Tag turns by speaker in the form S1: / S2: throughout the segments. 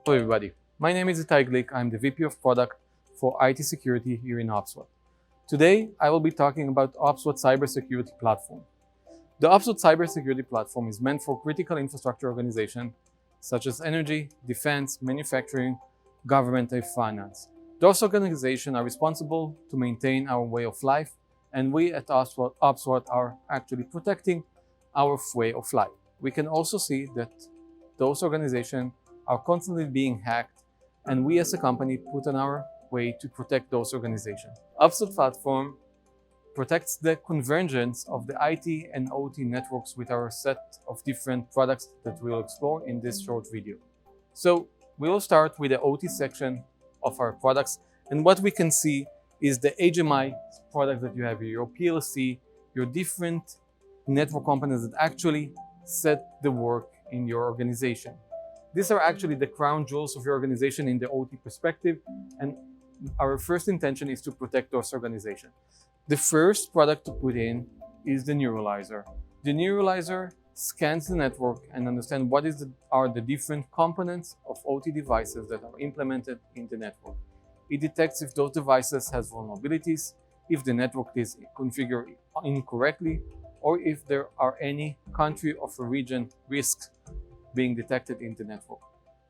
S1: Hello everybody, my name is Itay Glick. I'm the VP of Product for IT Security here in OPSWAT. Today, I will be talking about OPSWAT Cybersecurity Platform. The OPSWAT Cybersecurity Platform is meant for critical infrastructure organizations such as energy, defense, manufacturing, government, and finance. Those organizations are responsible to maintain our way of life, and we at OPSWAT are actually protecting our way of life. We can also see that those organizations are constantly being hacked, and we as a company put on our way to protect those organizations. OPSWAT platform protects the convergence of the IT and OT networks with our set of different products that we'll explore in this short video. So we'll start with the OT section of our products, and what we can see is the HMI product that you have here, your PLC, your different network components that actually set the work in your organization. These are actually the crown jewels of your organization in the OT perspective, and our first intention is to protect those organizations. The first product to put in is the neuralizer. The neuralizer scans the network and understands what are the different components of OT devices that are implemented in the network. It detects if those devices have vulnerabilities, if the network is configured incorrectly, or if there are any country or region risks being detected in the network.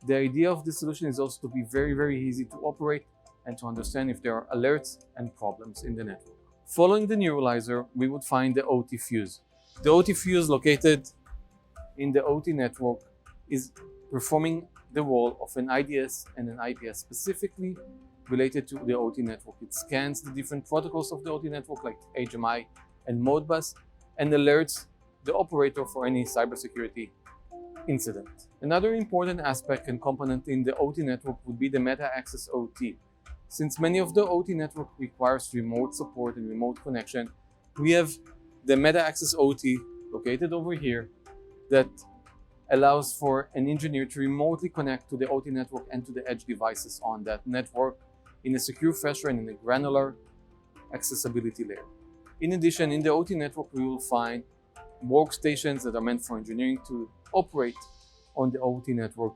S1: The idea of this solution is also to be very easy to operate and to understand if there are alerts and problems in the network. Following the neuralizer, we would find the OT fuse. The OT fuse located in the OT network is performing the role of an IDS and an IPS specifically related to the OT network. It scans the different protocols of the OT network like HMI and Modbus and alerts the operator for any cybersecurity incident. Another important aspect and component in the OT network would be the meta-access OT. Since many of the OT network requires remote support and remote connection, we have the meta-access OT located over here that allows for an engineer to remotely connect to the OT network and to the edge devices on that network in a secure fashion and in a granular accessibility layer. In addition, in the OT network, we will find workstations that are meant for engineering to operate on the OT network.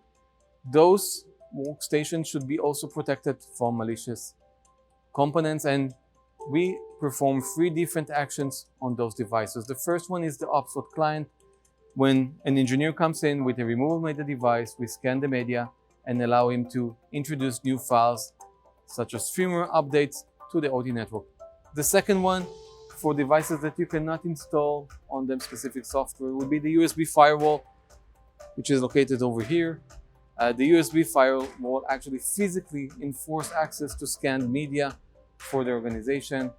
S1: Those workstations should be also protected from malicious components, and we perform 3 different actions on those devices. The first one is the OPSWAT client. When an engineer comes in with a removable media device, we scan the media and allow him to introduce new files such as firmware updates to the OT network. The second one, for devices that you cannot install on them specific software, would be the USB firewall, which is located over here. The USB firewall actually physically enforces access to scanned media for the organization.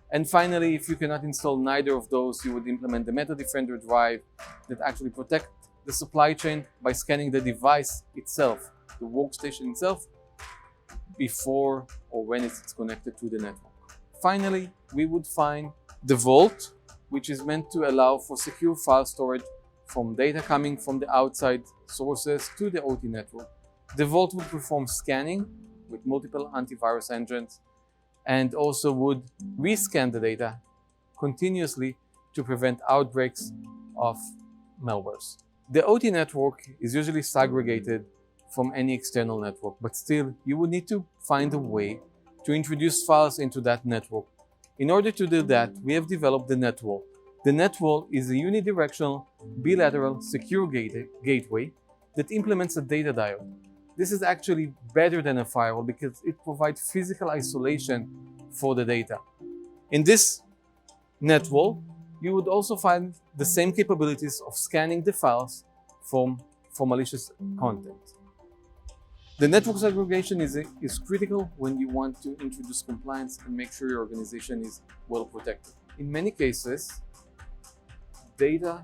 S1: And finally, if you cannot install neither of those, you would implement the Meta Defender drive that actually protects the supply chain by scanning the device itself, the workstation itself, before or when it's connected to the network. Finally, we would find the Vault, which is meant to allow for secure file storage from data coming from the outside sources to the OT network. The Vault would perform scanning with multiple antivirus engines and also would rescan the data continuously to prevent outbreaks of malwares. The OT network is usually segregated from any external network, but still you would need to find a way to introduce files into that network. In order to do that, we have developed the NetWall. The NetWall is a unidirectional, bilateral, secure gateway that implements a data diode. This is actually better than a firewall because it provides physical isolation for the data. In this NetWall, you would also find the same capabilities of scanning the files for malicious content. The network segregation is critical when you want to introduce compliance and make sure your organization is well protected. In many cases, data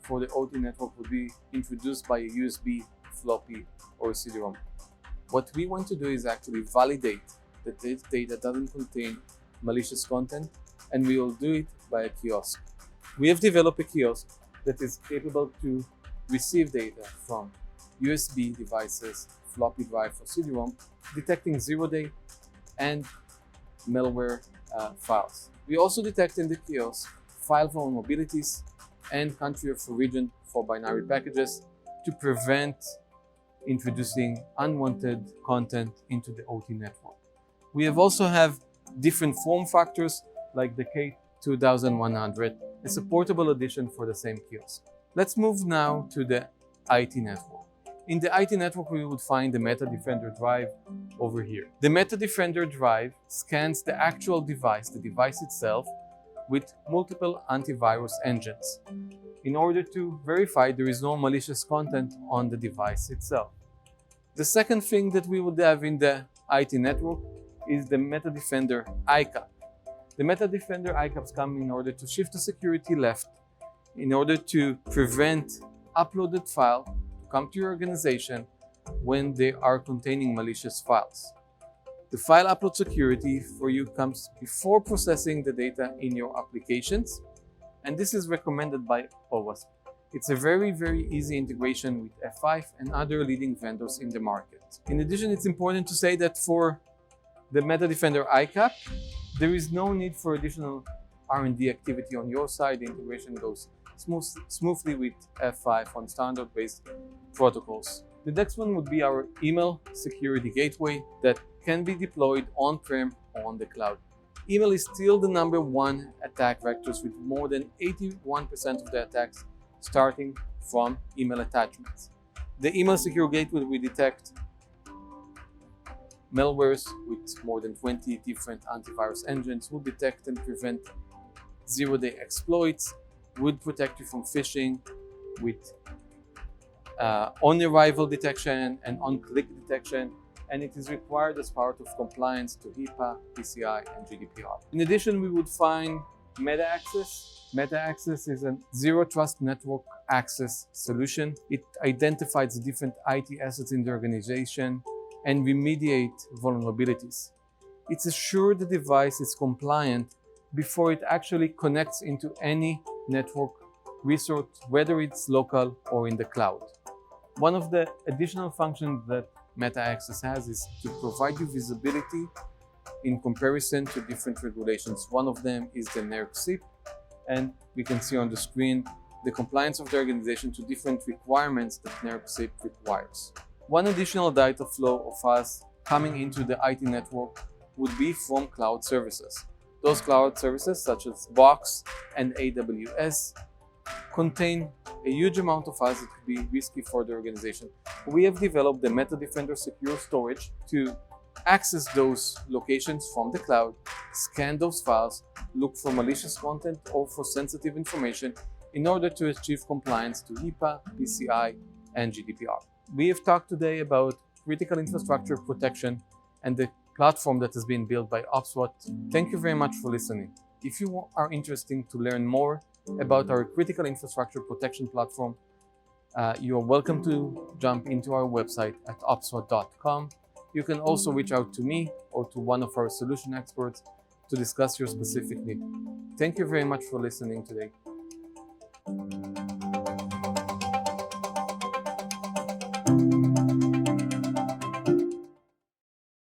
S1: for the OT network will be introduced by a USB, floppy, or a CD-ROM. What we want to do is actually validate that this data doesn't contain malicious content, and we will do it by a kiosk. We have developed a kiosk that is capable to receive data from USB devices, floppy drive or CD-ROM, detecting zero-day and malware files. We also detect in the kiosk file vulnerabilities and country of origin for binary packages to prevent introducing unwanted content into the OT network. We also have different form factors like the K2100, as a portable addition for the same kiosk. Let's move now to the IT network. In the IT network, we would find the Meta Defender drive over here. The Meta Defender drive scans the actual device, the device itself, with multiple antivirus engines in order to verify there is no malicious content on the device itself. The second thing that we would have in the IT network is the Meta Defender ICAP. The Meta Defender ICAPs come in order to shift the security left in order to prevent uploaded file to come to your organization when they are containing malicious files. The file upload security for you comes before processing the data in your applications, and this is recommended by OWASP. It's a very easy integration with F5 and other leading vendors in the market. In addition, it's important to say that for the Meta Defender ICAP, there is no need for additional R&D activity on your side. The integration goes smoothly with F5 on standard-based protocols. The next one would be our email security gateway that can be deployed on-prem or on the cloud. Email is still the #1 attack vectors, with more than 81% of the attacks starting from email attachments. The email secure gateway will detect malwares with more than 20 different antivirus engines, will detect and prevent zero-day exploits, would protect you from phishing with on-arrival detection and on-click detection, and it is required as part of compliance to HIPAA, PCI, and GDPR. In addition, we would find Meta Access. Meta Access is a zero-trust network access solution. It identifies different IT assets in the organization and remediate vulnerabilities. It assures the device is compliant before it actually connects into any network resource, whether it's local or in the cloud. One of the additional functions that Meta Access has is to provide you visibility in comparison to different regulations. One of them is the NERC-CIP, and we can see on the screen the compliance of the organization to different requirements that NERC-CIP requires. One additional data flow of files coming into the IT network would be from cloud services. Those cloud services, such as Box and AWS, contain a huge amount of files that could be risky for the organization. We have developed the Meta Defender Secure Storage to access those locations from the cloud, scan those files, look for malicious content or for sensitive information in order to achieve compliance to HIPAA, PCI, and GDPR. We have talked today about critical infrastructure protection and the platform that has been built by OPSWAT. Thank you very much for listening. If you are interested to learn more about our critical infrastructure protection platform, you are welcome to jump into our website at opswat.com. You can also reach out to me or to one of our solution experts to discuss your specific need. Thank you very much for listening today.